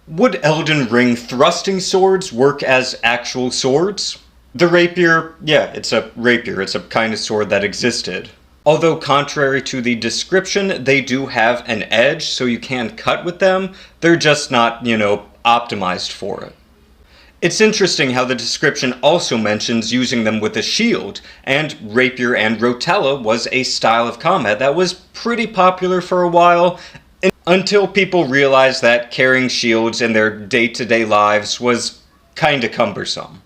Would Elden Ring thrusting swords work as actual swords? The rapier, yeah, it's a rapier. It's a kind of sword that existed. Although contrary to the description, they do have an edge, so you can cut with them. They're just not, optimized for it. It's interesting how the description also mentions using them with a shield, and rapier and rotella was a style of combat that was pretty popular for a while, until people realized that carrying shields in their day-to-day lives was kinda cumbersome.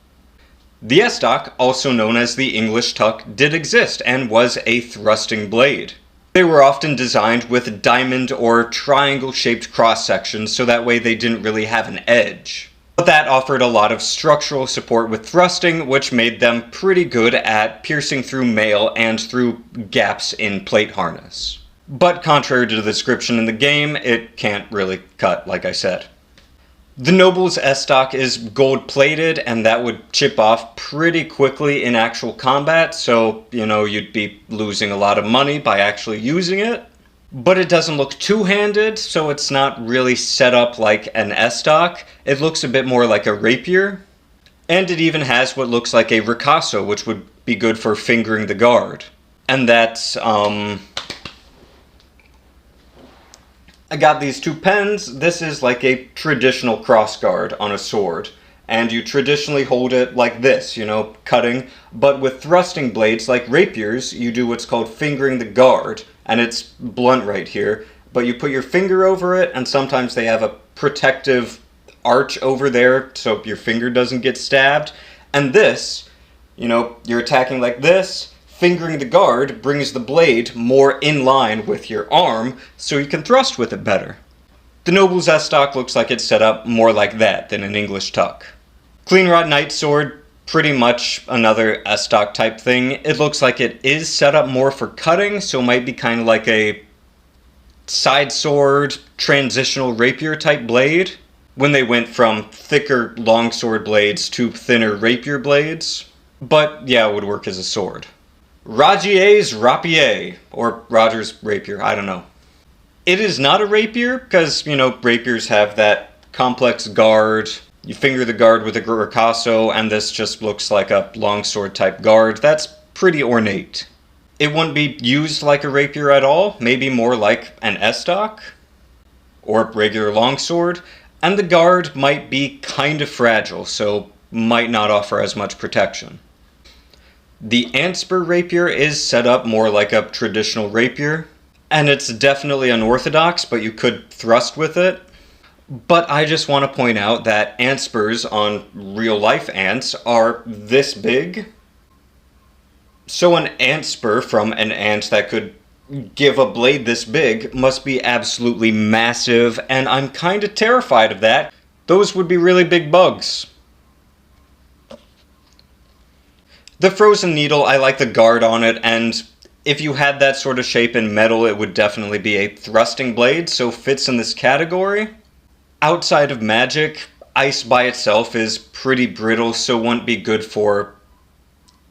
The estoc, also known as the English tuck, did exist and was a thrusting blade. They were often designed with diamond or triangle-shaped cross-sections so that way they didn't really have an edge. But that offered a lot of structural support with thrusting, which made them pretty good at piercing through mail and through gaps in plate harness. But contrary to the description in the game, it can't really cut, like I said. The noble's estoc is gold-plated, and that would chip off pretty quickly in actual combat, so, you'd be losing a lot of money by actually using it. But it doesn't look two-handed, so it's not really set up like an estoc. It looks a bit more like a rapier. And it even has what looks like a ricasso, which would be good for fingering the guard. And that's, I got these two pens. This is like a traditional crossguard on a sword. And you traditionally hold it like this, cutting. But with thrusting blades like rapiers, you do what's called fingering the guard. And it's blunt right here. But you put your finger over it, and sometimes they have a protective arch over there so your finger doesn't get stabbed. And this, you're attacking like this. Fingering the guard brings the blade more in line with your arm, so you can thrust with it better. The noble's estoc looks like it's set up more like that than an English tuck. Cleanrot knight sword, pretty much another estoc type thing. It looks like it is set up more for cutting, so it might be kind of like a side sword, transitional rapier type blade, when they went from thicker longsword blades to thinner rapier blades. But yeah, it would work as a sword. Rogier's Rapier, or Roger's Rapier, I don't know. It is not a rapier, because, rapiers have that complex guard. You finger the guard with a ricasso, and this just looks like a longsword type guard. That's pretty ornate. It wouldn't be used like a rapier at all, maybe more like an estoc, or regular longsword, and the guard might be kind of fragile, so might not offer as much protection. The antspur rapier is set up more like a traditional rapier, and it's definitely unorthodox, but you could thrust with it. But I just want to point out that antspurs on real-life ants are this big. So an antspur from an ant that could give a blade this big must be absolutely massive, and I'm kind of terrified of that. Those would be really big bugs. The frozen needle, I like the guard on it, and if you had that sort of shape in metal, it would definitely be a thrusting blade, so fits in this category. Outside of magic, ice by itself is pretty brittle, so wouldn't be good for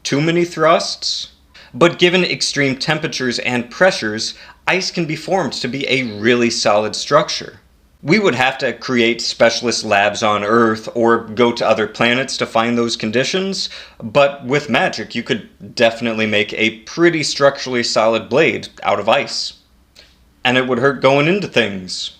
too many thrusts. But given extreme temperatures and pressures, ice can be formed to be a really solid structure. We would have to create specialist labs on Earth or go to other planets to find those conditions, but with magic you could definitely make a pretty structurally solid blade out of ice. And it would hurt going into things.